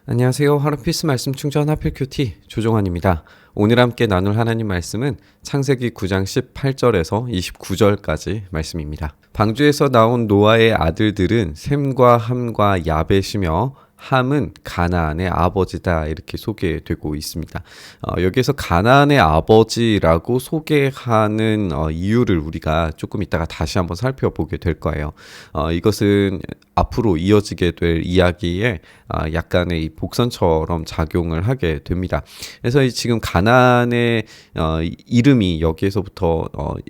안녕하세요. 하루피스 말씀 충전 하필 큐티 조종환입니다. 오늘 함께 나눌 하나님 말씀은 창세기 9장 18절에서 29절까지 말씀입니다. 방주에서 나온 노아의 아들들은 셈과 함과 야벳이며 함은 가나안의 아버지다, 이렇게 소개되고 있습니다. 여기에서 가나안의 아버지라고 소개하는 이유를 우리가 조금 이따가 다시 한번 살펴보게 될 거예요. 이것은 앞으로 이어지게 될 이야기에 약간의 복선처럼 작용을 하게 됩니다. 그래서 지금 가나안의 이름이 여기에서부터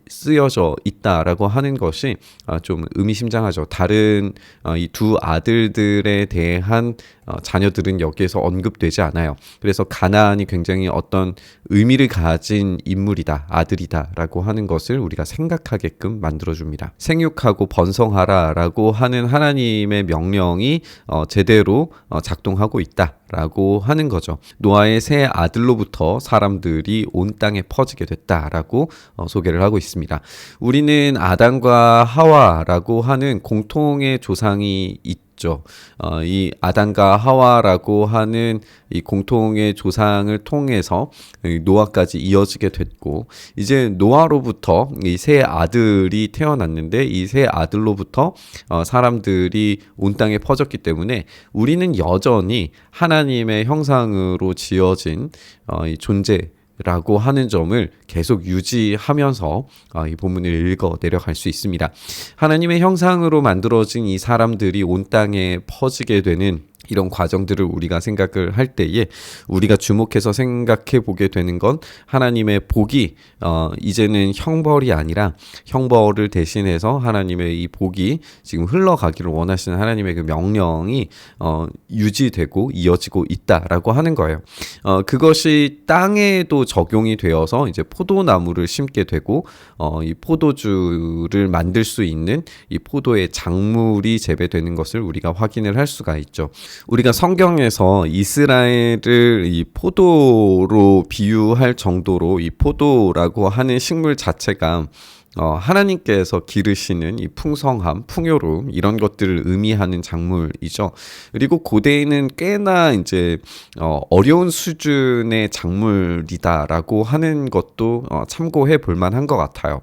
쓰여져 있다라고 하는 것이 좀 의미심장하죠. 다른 이 두 아들들에 대한 자녀들은 여기에서 언급되지 않아요. 그래서 가나안이 굉장히 어떤 의미를 가진 인물이다, 아들이다 라고 하는 것을 우리가 생각하게끔 만들어줍니다. 생육하고 번성하라 라고 하는 하나님의 명령이 제대로 작동하고 있다 라고 하는 거죠. 노아의 세 아들로부터 사람들이 온 땅에 퍼지게 됐다라고 소개를 하고 있습니다. 우리는 아담과 하와라고 하는 공통의 조상이 있죠. 이 아담과 하와라고 하는 이 공통의 조상을 통해서 노아까지 이어지게 됐고, 이제 노아로부터 이 세 아들이 태어났는데 이 세 아들로부터 사람들이 온 땅에 퍼졌기 때문에 우리는 여전히 하나님의 형상으로 지어진 이 존재라고 하는 점을 계속 유지하면서 이 본문을 읽어 내려갈 수 있습니다. 하나님의 형상으로 만들어진 이 사람들이 온 땅에 퍼지게 되는 이런 과정들을 우리가 생각을 할 때에 우리가 주목해서 생각해 보게 되는 건 하나님의 복이 이제는 형벌이 아니라 형벌을 대신해서 하나님의 이 복이 지금 흘러가기를 원하시는 하나님의 그 명령이 유지되고 이어지고 있다라고 하는 거예요. 그것이 땅에도 적용이 되어서 이제 포도나무를 심게 되고 이 포도주를 만들 수 있는 이 포도의 작물이 재배되는 것을 우리가 확인을 할 수가 있죠. 우리가 성경에서 이스라엘을 이 포도로 비유할 정도로 이 포도라고 하는 식물 자체가 하나님께서 기르시는 이 풍성함, 풍요로움, 이런 것들을 의미하는 작물이죠. 그리고 고대에는 꽤나 이제 어려운 수준의 작물이다라고 하는 것도 참고해 볼 만한 것 같아요.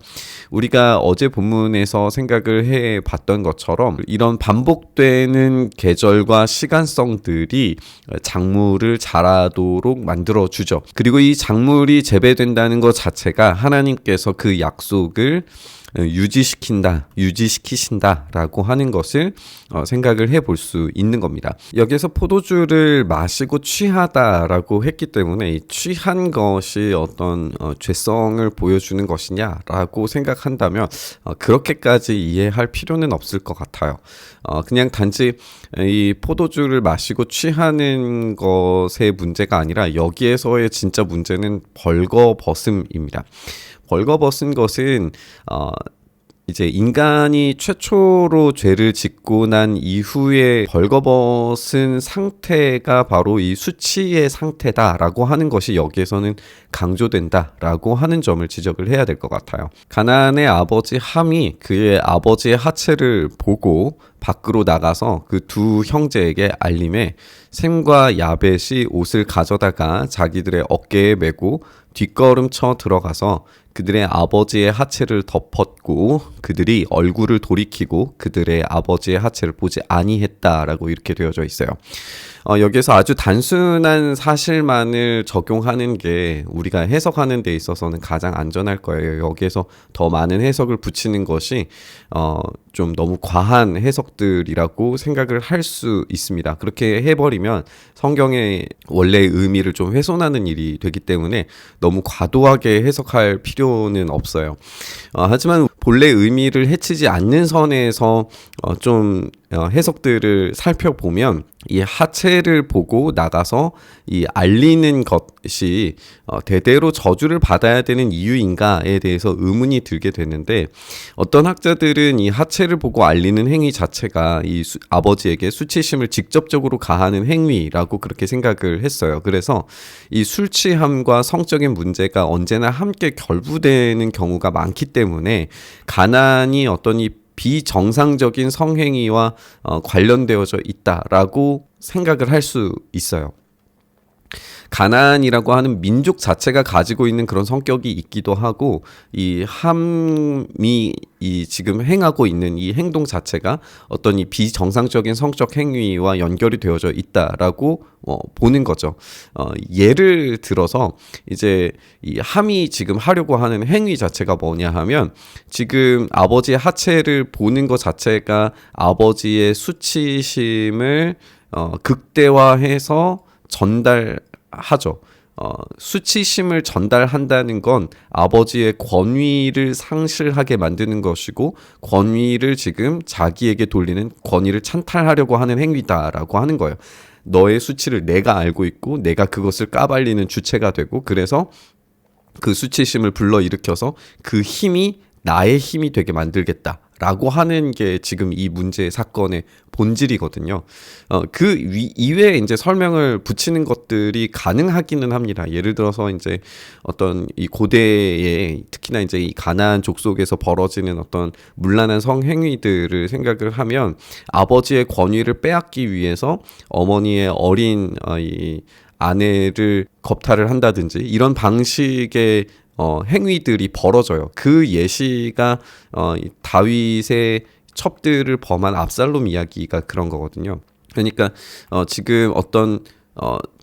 우리가 어제 본문에서 생각을 해 봤던 것처럼 이런 반복되는 계절과 시간성들이 작물을 자라도록 만들어 주죠. 그리고 이 작물이 재배된다는 것 자체가 하나님께서 그 약속을 유지시키신다라고 하는 것을 생각을 해볼 수 있는 겁니다. 여기서 포도주를 마시고 취하다라고 했기 때문에 이 취한 것이 어떤 죄성을 보여주는 것이냐라고 생각한다면 그렇게까지 이해할 필요는 없을 것 같아요. 그냥 단지 이 포도주를 마시고 취하는 것의 문제가 아니라 여기에서의 진짜 문제는 벌거벗음입니다. 벌거벗은 것은 이제 인간이 최초로 죄를 짓고 난 이후에 벌거벗은 상태가 바로 이 수치의 상태다라고 하는 것이 여기에서는 강조된다라고 하는 점을 지적을 해야 될 것 같아요. 가나안의 아버지 함이 그의 아버지의 하체를 보고 밖으로 나가서 그 두 형제에게 알림해 셈과 야벳이 옷을 가져다가 자기들의 어깨에 메고 뒷걸음쳐 들어가서 그들의 아버지의 하체를 덮었고 그들이 얼굴을 돌이키고 그들의 아버지의 하체를 보지 아니했다라고 이렇게 되어져 있어요. 여기서 아주 단순한 사실만을 적용하는 게 우리가 해석하는 데 있어서는 가장 안전할 거예요. 여기에서 더 많은 해석을 붙이는 것이 좀 너무 과한 해석들이라고 생각을 할 수 있습니다. 그렇게 해버리면 성경의 원래의 의미를 좀 훼손하는 일이 되기 때문에 너무 과도하게 해석할 필요는 없어요. 하지만 본래 의미를 해치지 않는 선에서 좀 해석들을 살펴보면 이 하체를 보고 나가서 이 알리는 것이 대대로 저주를 받아야 되는 이유인가에 대해서 의문이 들게 되는데, 어떤 학자들은 이 하체를 보고 알리는 행위 자체가 이 아버지에게 수치심을 직접적으로 가하는 행위라고 그렇게 생각을 했어요. 그래서 이 술 취함과 성적인 문제가 언제나 함께 결부되는 경우가 많기 때문에 가난이 어떤 이 비정상적인 성행위와 관련되어져 있다라고 생각을 할 수 있어요. 가나안이라고 하는 민족 자체가 가지고 있는 그런 성격이 있기도 하고, 이 함이 이 지금 행하고 있는 이 행동 자체가 어떤 이 비정상적인 성적 행위와 연결이 되어져 있다라고 보는 거죠. 예를 들어서 이제 이 함이 지금 하려고 하는 행위 자체가 뭐냐 하면, 지금 아버지의 하체를 보는 것 자체가 아버지의 수치심을 극대화해서 전달하죠. 수치심을 전달한다는 건 아버지의 권위를 상실하게 만드는 것이고, 권위를 지금 자기에게 돌리는, 권위를 찬탈하려고 하는 행위다라고 하는 거예요. 너의 수치를 내가 알고 있고 내가 그것을 까발리는 주체가 되고, 그래서 그 수치심을 불러일으켜서 그 힘이 나의 힘이 되게 만들겠다라고 하는 게 지금 이 문제의 사건의 본질이거든요. 그 이외에 이제 설명을 붙이는 것들이 가능하기는 합니다. 예를 들어서 이제 어떤 이 고대에 특히나 이제 이 가나안 족속에서 벌어지는 어떤 문란한 성행위들을 생각을 하면, 아버지의 권위를 빼앗기 위해서 어머니의 어린 이 아내를 겁탈을 한다든지 이런 방식의 행위들이 벌어져요. 그 예시가 다윗의 첩들을 범한 압살롬 이야기가 그런 거거든요. 그러니까 지금 어떤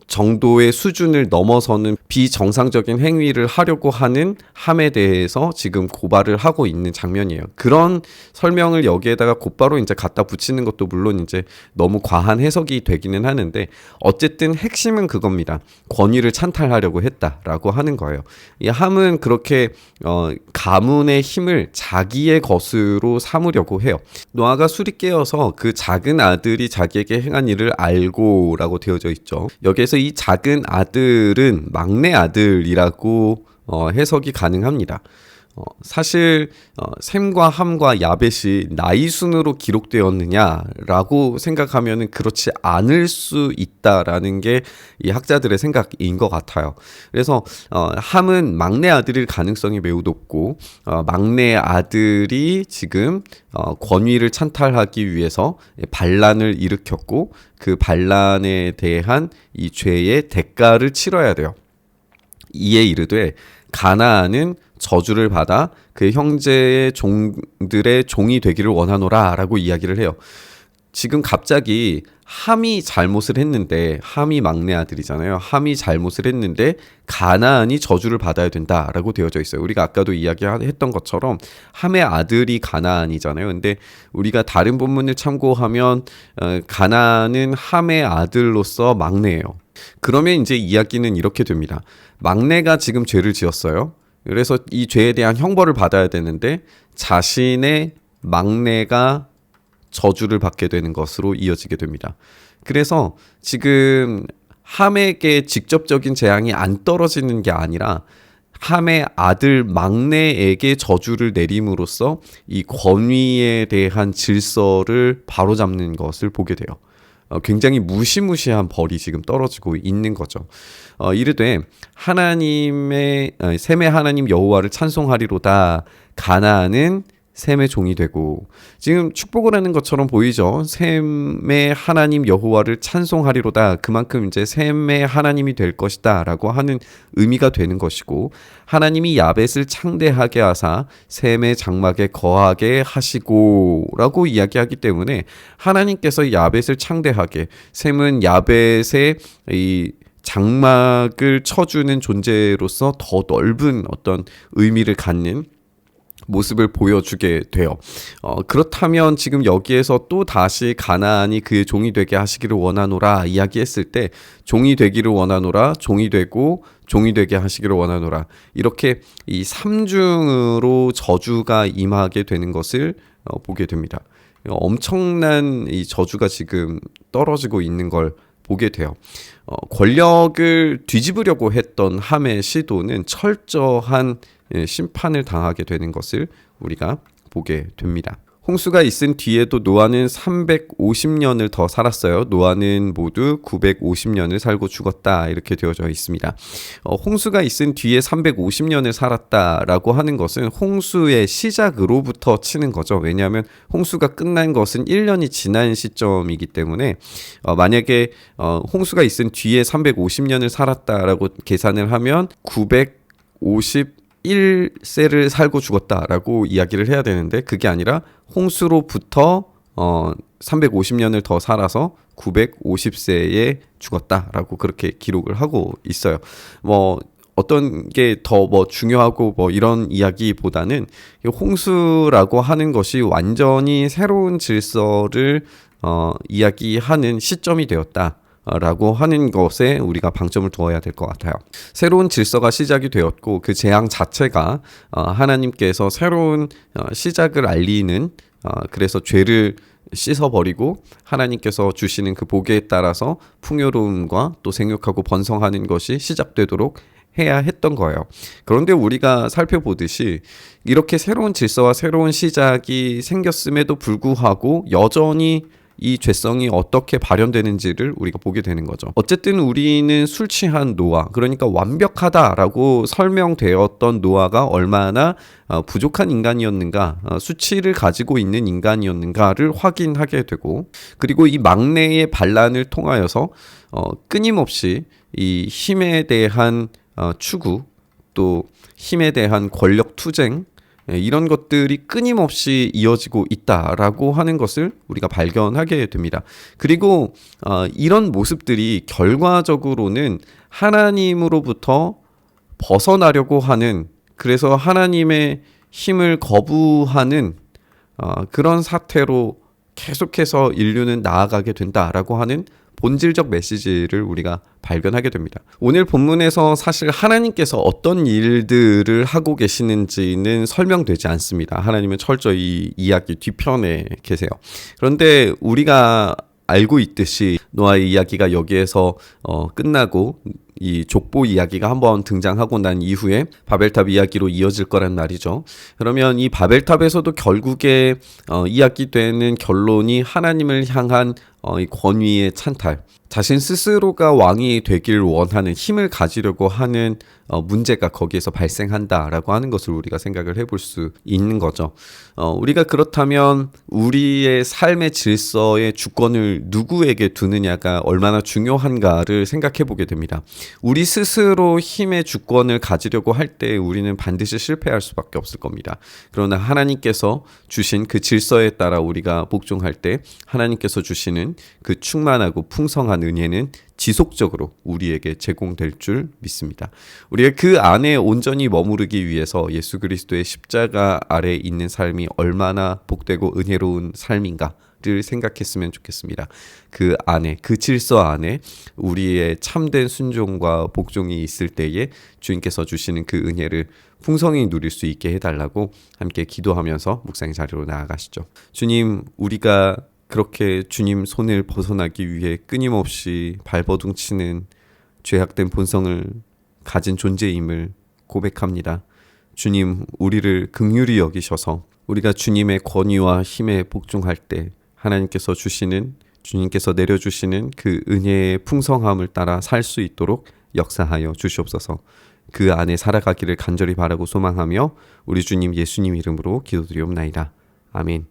정도의 수준을 넘어서는 비정상적인 행위를 하려고 하는 함에 대해서 지금 고발을 하고 있는 장면이에요. 그런 설명을 여기에다가 곧바로 이제 갖다 붙이는 것도 물론 이제 너무 과한 해석이 되기는 하는데, 어쨌든 핵심은 그겁니다. 권위를 찬탈하려고 했다라고 하는 거예요. 이 함은 그렇게 가문의 힘을 자기의 것으로 삼으려고 해요. 노아가 술이 깨어서 그 작은 아들이 자기에게 행한 일을 알고라고 되어져 있죠. 여기에서 이 작은 아들은 막내 아들이라고 해석이 가능합니다. 사실 셈과 함과 야벳이 나이 순으로 기록되었느냐라고 생각하면은 그렇지 않을 수 있다라는 게 이 학자들의 생각인 것 같아요. 그래서 함은 막내 아들일 가능성이 매우 높고, 막내 아들이 지금 권위를 찬탈하기 위해서 반란을 일으켰고, 그 반란에 대한 이 죄의 대가를 치러야 돼요. 이에 이르되 가나안은 저주를 받아 그 형제의 종들의 종이 되기를 원하노라 라고 이야기를 해요. 지금 갑자기 함이 잘못을 했는데, 함이 막내 아들이잖아요. 함이 잘못을 했는데 가나안이 저주를 받아야 된다라고 되어져 있어요. 우리가 아까도 이야기했던 것처럼 함의 아들이 가나안이잖아요. 근데 우리가 다른 본문을 참고하면 가나안은 함의 아들로서 막내예요. 그러면 이제 이야기는 이렇게 됩니다. 막내가 지금 죄를 지었어요. 그래서 이 죄에 대한 형벌을 받아야 되는데 자신의 막내가 저주를 받게 되는 것으로 이어지게 됩니다. 그래서 지금 함에게 직접적인 재앙이 안 떨어지는 게 아니라 함의 아들 막내에게 저주를 내림으로써 이 권위에 대한 질서를 바로잡는 것을 보게 돼요. 굉장히 무시무시한 벌이 지금 떨어지고 있는 거죠. 이르되 하나님의 셈의 하나님 여호와를 찬송하리로다. 가나안은 셈의 종이 되고, 지금 축복을 하는 것처럼 보이죠. 셈의 하나님 여호와를 찬송하리로다. 그만큼 이제 셈의 하나님이 될 것이다 라고 하는 의미가 되는 것이고, 하나님이 야벳을 창대하게 하사 셈의 장막에 거하게 하시고 라고 이야기하기 때문에, 하나님께서 야벳을 창대하게, 셈은 야벳의 이 장막을 쳐주는 존재로서 더 넓은 어떤 의미를 갖는 모습을 보여주게 돼요. 그렇다면 지금 여기에서 또 다시 가나안이 그의 종이 되게 하시기를 원하노라 이야기했을 때, 종이 되기를 원하노라, 종이 되고 종이 되게 하시기를 원하노라, 이렇게 이 삼중으로 저주가 임하게 되는 것을 보게 됩니다. 엄청난 이 저주가 지금 떨어지고 있는 걸 보게 돼요. 권력을 뒤집으려고 했던 함의 시도는 철저한 심판을 당하게 되는 것을 우리가 보게 됩니다. 홍수가 있은 뒤에도 노아는 350년을 더 살았어요. 노아는 모두 950년을 살고 죽었다 이렇게 되어져 있습니다. 홍수가 있은 뒤에 350년을 살았다라고 하는 것은 홍수의 시작으로부터 치는 거죠. 왜냐하면 홍수가 끝난 것은 1년이 지난 시점이기 때문에 만약에 홍수가 있은 뒤에 350년을 살았다라고 계산을 하면 951세를 살고 죽었다라고 이야기를 해야 되는데 그게 아니라 홍수로부터 350년을 더 살아서 950세에 죽었다라고 그렇게 기록을 하고 있어요. 뭐 어떤 게 더 뭐 중요하고 뭐 이런 이야기보다는 홍수라고 하는 것이 완전히 새로운 질서를 이야기하는 시점이 되었다. 라고 하는 것에 우리가 방점을 두어야 될 것 같아요. 새로운 질서가 시작이 되었고 그 재앙 자체가 하나님께서 새로운 시작을 알리는 그래서 죄를 씻어버리고 하나님께서 주시는 그 복에 따라서 풍요로움과 또 생육하고 번성하는 것이 시작되도록 해야 했던 거예요. 그런데 우리가 살펴보듯이 이렇게 새로운 질서와 새로운 시작이 생겼음에도 불구하고 여전히 이 죄성이 어떻게 발현되는지를 우리가 보게 되는 거죠. 어쨌든 우리는 술 취한 노아, 그러니까 완벽하다라고 설명되었던 노아가 얼마나 부족한 인간이었는가, 수치를 가지고 있는 인간이었는가를 확인하게 되고, 그리고 이 막내의 반란을 통하여서 끊임없이 이 힘에 대한 추구, 또 힘에 대한 권력 투쟁, 이런 것들이 끊임없이 이어지고 있다라고 하는 것을 우리가 발견하게 됩니다. 그리고 이런 모습들이 결과적으로는 하나님으로부터 벗어나려고 하는, 그래서 하나님의 힘을 거부하는 그런 사태로 계속해서 인류는 나아가게 된다라고 하는 본질적 메시지를 우리가 발견하게 됩니다. 오늘 본문에서 사실 하나님께서 어떤 일들을 하고 계시는지는 설명되지 않습니다. 하나님은 철저히 이야기 뒤편에 계세요. 그런데 우리가 알고 있듯이 노아의 이야기가 여기에서 끝나고 이 족보 이야기가 한번 등장하고 난 이후에 바벨탑 이야기로 이어질 거란 말이죠. 그러면 이 바벨탑에서도 결국에 이야기되는 결론이 하나님을 향한 이 권위의 찬탈, 자신 스스로가 왕이 되길 원하는, 힘을 가지려고 하는 문제가 거기에서 발생한다라고 하는 것을 우리가 생각을 해볼 수 있는 거죠. 우리가 그렇다면 우리의 삶의 질서의 주권을 누구에게 두느냐가 얼마나 중요한가를 생각해 보게 됩니다. 우리 스스로 힘의 주권을 가지려고 할 때 우리는 반드시 실패할 수밖에 없을 겁니다. 그러나 하나님께서 주신 그 질서에 따라 우리가 복종할 때 하나님께서 주시는 그 충만하고 풍성한 은혜는 지속적으로 우리에게 제공될 줄 믿습니다. 우리가 그 안에 온전히 머무르기 위해서 예수 그리스도의 십자가 아래 있는 삶이 얼마나 복되고 은혜로운 삶인가를 생각했으면 좋겠습니다. 그 안에, 그 질서 안에 우리의 참된 순종과 복종이 있을 때에 주님께서 주시는 그 은혜를 풍성히 누릴 수 있게 해달라고 함께 기도하면서 묵상 자리로 나아가시죠. 주님, 우리가 그렇게 주님 손을 벗어나기 위해 끊임없이 발버둥치는 죄악된 본성을 가진 존재임을 고백합니다. 주님, 우리를 긍휼히 여기셔서 우리가 주님의 권위와 힘에 복종할 때 하나님께서 주시는, 주님께서 내려주시는 그 은혜의 풍성함을 따라 살 수 있도록 역사하여 주시옵소서. 그 안에 살아가기를 간절히 바라고 소망하며 우리 주님 예수님 이름으로 기도드리옵나이다. 아멘.